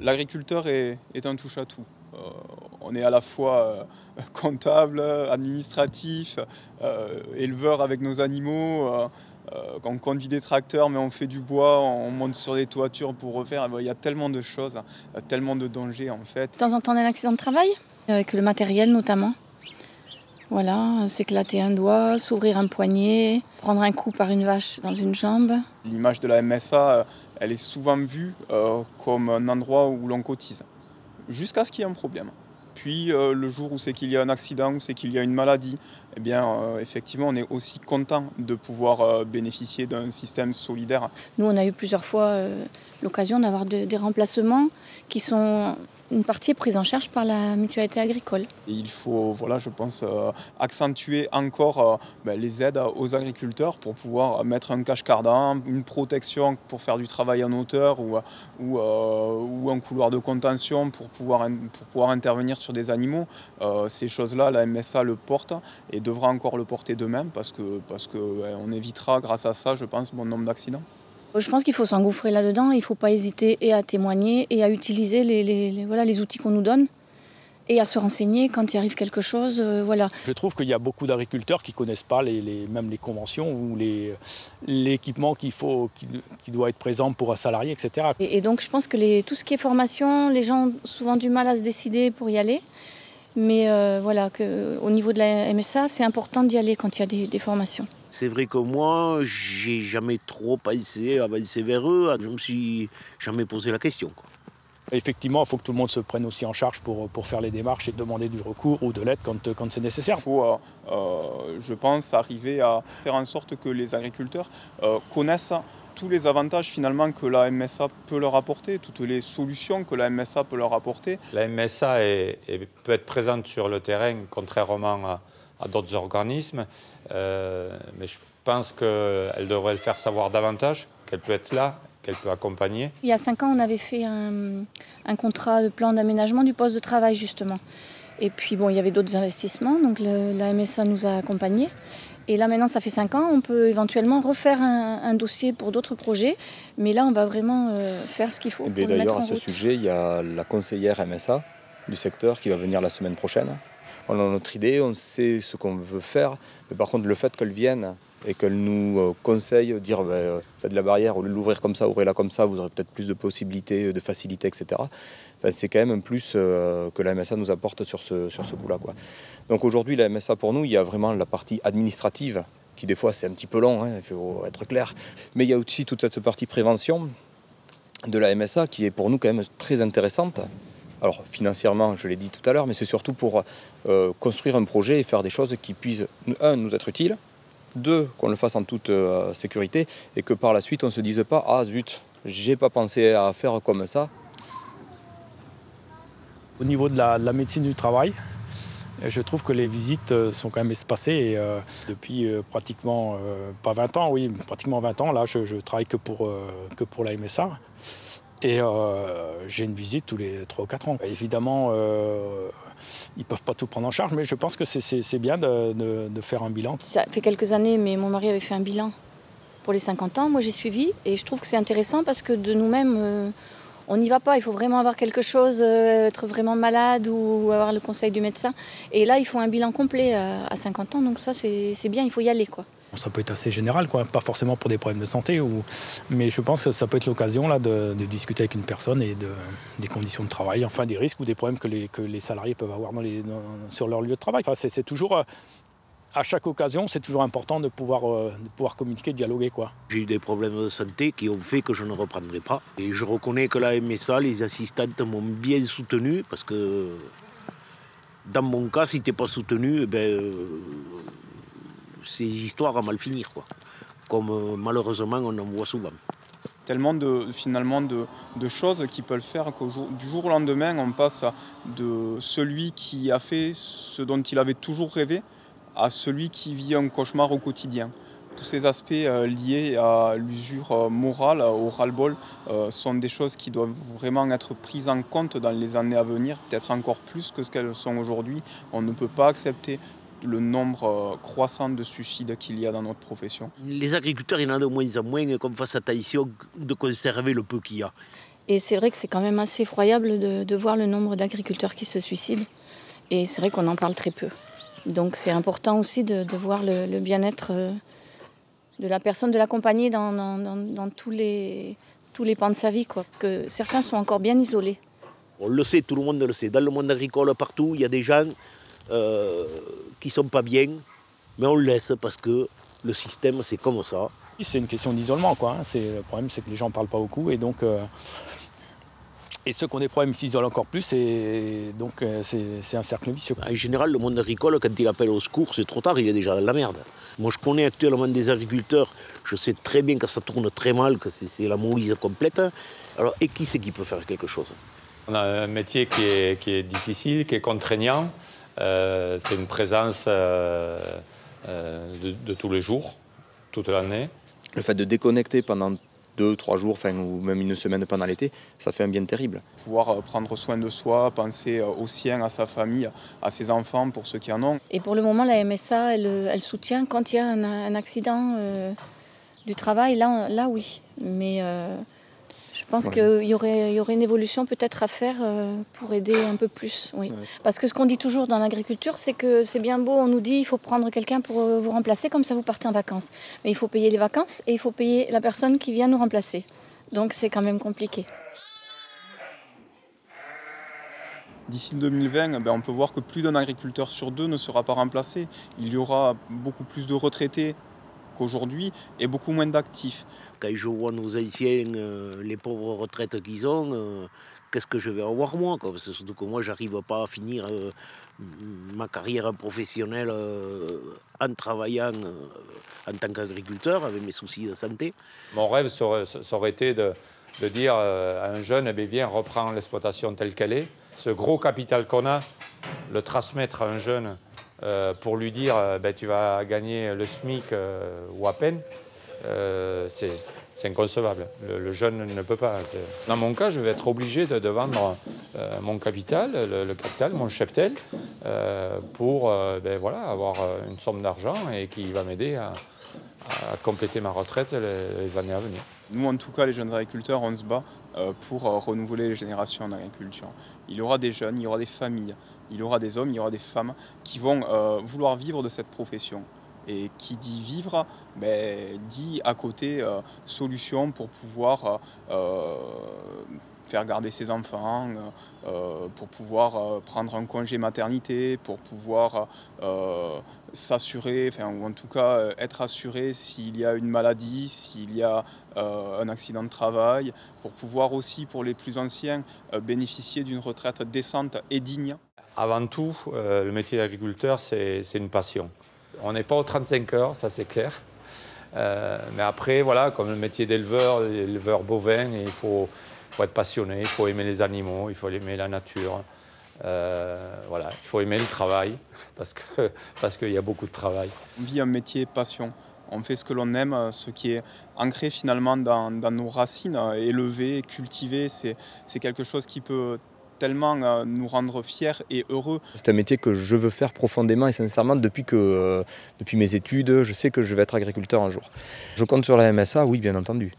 L'agriculteur est un touche-à-tout. On est à la fois comptable, administratif, éleveur avec nos animaux. Quand on conduit des tracteurs, mais on fait du bois, on monte sur les toitures pour refaire. Il y a tellement de choses, tellement de dangers en fait. De temps en temps, on a un accident de travail, avec le matériel notamment. Voilà, s'éclater un doigt, s'ouvrir un poignet, prendre un coup par une vache dans une jambe. L'image de la MSA, elle est souvent vue comme un endroit où l'on cotise, jusqu'à ce qu'il y ait un problème. Puis le jour où c'est qu'il y a un accident, où c'est qu'il y a une maladie, eh bien effectivement on est aussi content de pouvoir bénéficier d'un système solidaire. Nous, on a eu plusieurs fois l'occasion d'avoir des remplacements qui sont une partie prise en charge par la mutualité agricole. Et il faut, voilà, je pense, accentuer encore les aides aux agriculteurs pour pouvoir mettre un cache-cardan, une protection pour faire du travail en hauteur ou un couloir de contention pour pouvoir intervenir sur des animaux. Ces choses-là, la MSA le porte et devra encore le porter demain parce qu'on évitera grâce à ça, je pense, bon nombre d'accidents. Je pense qu'il faut s'engouffrer là-dedans, il ne faut pas hésiter et à témoigner et à utiliser les outils qu'on nous donne et à se renseigner quand il arrive quelque chose. Voilà. Je trouve qu'il y a beaucoup d'agriculteurs qui ne connaissent pas même les conventions ou l'équipement qui doit être présent pour un salarié, etc. Et donc je pense que tout ce qui est formation, les gens ont souvent du mal à se décider pour y aller. Mais au niveau de la MSA, c'est important d'y aller quand il y a des formations. C'est vrai que moi, j'ai jamais trop pensé à avancer vers eux. Je me suis jamais posé la question, quoi. Effectivement, il faut que tout le monde se prenne aussi en charge pour faire les démarches et demander du recours ou de l'aide quand c'est nécessaire. Il faut, je pense, arriver à faire en sorte que les agriculteurs connaissent tous les avantages finalement que la MSA peut leur apporter, toutes les solutions que la MSA peut leur apporter. La MSA peut être présente sur le terrain, contrairement à d'autres organismes, mais je pense qu'elle devrait le faire savoir davantage, qu'elle peut être là, qu'elle peut accompagner. Il y a 5 ans, on avait fait un contrat de plan d'aménagement du poste de travail, justement. Et puis, il y avait d'autres investissements, donc la MSA nous a accompagnés. Et là, maintenant, ça fait 5 ans, on peut éventuellement refaire un dossier pour d'autres projets. Mais là, on va vraiment faire ce qu'il faut pour le mettre en route. D'ailleurs, à ce sujet, il y a la conseillère MSA du secteur qui va venir la semaine prochaine. On a notre idée, on sait ce qu'on veut faire. Mais par contre, le fait qu'elle vienne et qu'elle nous conseille, dire vous avez de la barrière, au lieu de l'ouvrir comme ça, ouvrez-la comme ça, vous aurez peut-être plus de possibilités, de facilité, etc. Enfin, c'est quand même un plus que la MSA nous apporte sur ce coup-là, quoi. Donc aujourd'hui, la MSA pour nous, il y a vraiment la partie administrative, qui des fois c'est un petit peu long, il faut être clair. Mais il y a aussi toute cette partie prévention de la MSA qui est pour nous quand même très intéressante. Alors financièrement, je l'ai dit tout à l'heure, mais c'est surtout pour construire un projet et faire des choses qui puissent, un, nous être utiles, deux, qu'on le fasse en toute sécurité, et que par la suite, on ne se dise pas « Ah zut, j'ai pas pensé à faire comme ça ». Au niveau de la médecine du travail, je trouve que les visites sont quand même espacées. Et, depuis pratiquement, pas 20 ans, oui, pratiquement 20 ans, là, je travaille que pour la MSA. Et j'ai une visite tous les 3 ou 4 ans. Évidemment, ils ne peuvent pas tout prendre en charge, mais je pense que c'est bien de faire un bilan. Ça fait quelques années, mais mon mari avait fait un bilan pour les 50 ans. Moi, j'ai suivi et je trouve que c'est intéressant parce que de nous-mêmes, on n'y va pas. Il faut vraiment avoir quelque chose, être vraiment malade ou avoir le conseil du médecin. Et là, ils font un bilan complet à 50 ans, donc ça, c'est bien, il faut y aller, quoi. Ça peut être assez général, quoi. Pas forcément pour des problèmes de santé, mais je pense que ça peut être l'occasion là, de discuter avec une personne et des conditions de travail, enfin des risques ou des problèmes que les salariés peuvent avoir sur leur lieu de travail. Enfin, c'est toujours, à chaque occasion, c'est toujours important de pouvoir communiquer, de dialoguer, quoi. J'ai eu des problèmes de santé qui ont fait que je ne reprendrai pas. Et je reconnais que la MSA, les assistantes m'ont bien soutenu parce que dans mon cas, si tu n'es pas soutenu, ces histoires à mal finir, quoi. Comme malheureusement on en voit souvent. Tellement de choses qui peuvent faire que du jour au lendemain, on passe de celui qui a fait ce dont il avait toujours rêvé à celui qui vit un cauchemar au quotidien. Tous ces aspects liés à l'usure morale, au ras-le-bol, sont des choses qui doivent vraiment être prises en compte dans les années à venir, peut-être encore plus que ce qu'elles sont aujourd'hui. On ne peut pas accepter le nombre croissant de suicides qu'il y a dans notre profession. Les agriculteurs, il y en a de moins en moins, qu'on fasse attention de conserver le peu qu'il y a. Et c'est vrai que c'est quand même assez effroyable de voir le nombre d'agriculteurs qui se suicident. Et c'est vrai qu'on en parle très peu. Donc c'est important aussi de voir le bien-être de la personne, de l'accompagner dans tous les pans de sa vie, quoi. Parce que certains sont encore bien isolés. On le sait, tout le monde le sait. Dans le monde agricole, partout, il y a des gens qui ne sont pas bien, mais on le laisse parce que le système, c'est comme ça. C'est une question d'isolement, quoi. Le problème, c'est que les gens ne parlent pas beaucoup. Et donc, et ceux qui ont des problèmes s'isolent encore plus. Et donc, c'est un cercle vicieux. En général, le monde agricole, quand il appelle au secours, c'est trop tard, il est déjà dans la merde. Moi, je connais actuellement des agriculteurs, je sais très bien que ça tourne très mal, que c'est la mouise complète. Alors, et qui c'est qui peut faire quelque chose? On a un métier qui est difficile, qui est contraignant. C'est une présence de tous les jours, toute l'année. Le fait de déconnecter pendant 2-3 jours, ou même une semaine pendant l'été, ça fait un bien terrible. Pouvoir prendre soin de soi, penser aux siens, à sa famille, à ses enfants, pour ceux qui en ont. Et pour le moment, la MSA, elle soutient quand il y a un accident du travail, là oui. Mais je pense qu'il y aurait une évolution peut-être à faire pour aider un peu plus. Oui. Ouais. Parce que ce qu'on dit toujours dans l'agriculture, c'est que c'est bien beau, on nous dit qu'il faut prendre quelqu'un pour vous remplacer, comme ça vous partez en vacances. Mais il faut payer les vacances et il faut payer la personne qui vient nous remplacer. Donc c'est quand même compliqué. D'ici 2020, on peut voir que plus d'un agriculteur sur 2 ne sera pas remplacé. Il y aura beaucoup plus de retraités qu'aujourd'hui et beaucoup moins d'actifs. Quand je vois nos anciens, les pauvres retraites qu'ils ont, qu'est-ce que je vais avoir moi, quoi? Parce que surtout que moi, j'arrive pas à finir ma carrière professionnelle en travaillant en tant qu'agriculteur, avec mes soucis de santé. Mon rêve, ça aurait été de dire à un jeune, eh bien, viens, reprends l'exploitation telle qu'elle est. Ce gros capital qu'on a, le transmettre à un jeune pour lui dire tu vas gagner le SMIC ou à peine, c'est inconcevable. Le jeune ne peut pas. Dans mon cas, je vais être obligé de vendre mon capital, le capital, mon cheptel, pour avoir une somme d'argent et qui va m'aider à compléter ma retraite les années à venir. Nous, en tout cas, les jeunes agriculteurs, on se bat pour renouveler les générations en agriculture. Il y aura des jeunes, il y aura des familles, il y aura des hommes, il y aura des femmes qui vont vouloir vivre de cette profession. Et qui dit vivre, dit à côté solution pour pouvoir faire garder ses enfants, pour pouvoir prendre un congé maternité, pour pouvoir s'assurer, ou en tout cas être assuré s'il y a une maladie, s'il y a un accident de travail, pour pouvoir aussi, pour les plus anciens, bénéficier d'une retraite décente et digne. Avant tout, le métier d'agriculteur, c'est une passion. On n'est pas aux 35 heures, ça c'est clair. Mais après, voilà, comme le métier d'éleveur bovin, il faut être passionné, il faut aimer les animaux, il faut aimer la nature. Il faut aimer le travail, parce qu'il y a beaucoup de travail. On vit un métier passion. On fait ce que l'on aime, ce qui est ancré finalement dans nos racines, élevé, cultivé. C'est quelque chose qui peut tellement nous rendre fiers et heureux. C'est un métier que je veux faire profondément et sincèrement depuis mes études. Je sais que je vais être agriculteur un jour. Je compte sur la MSA, oui, bien entendu.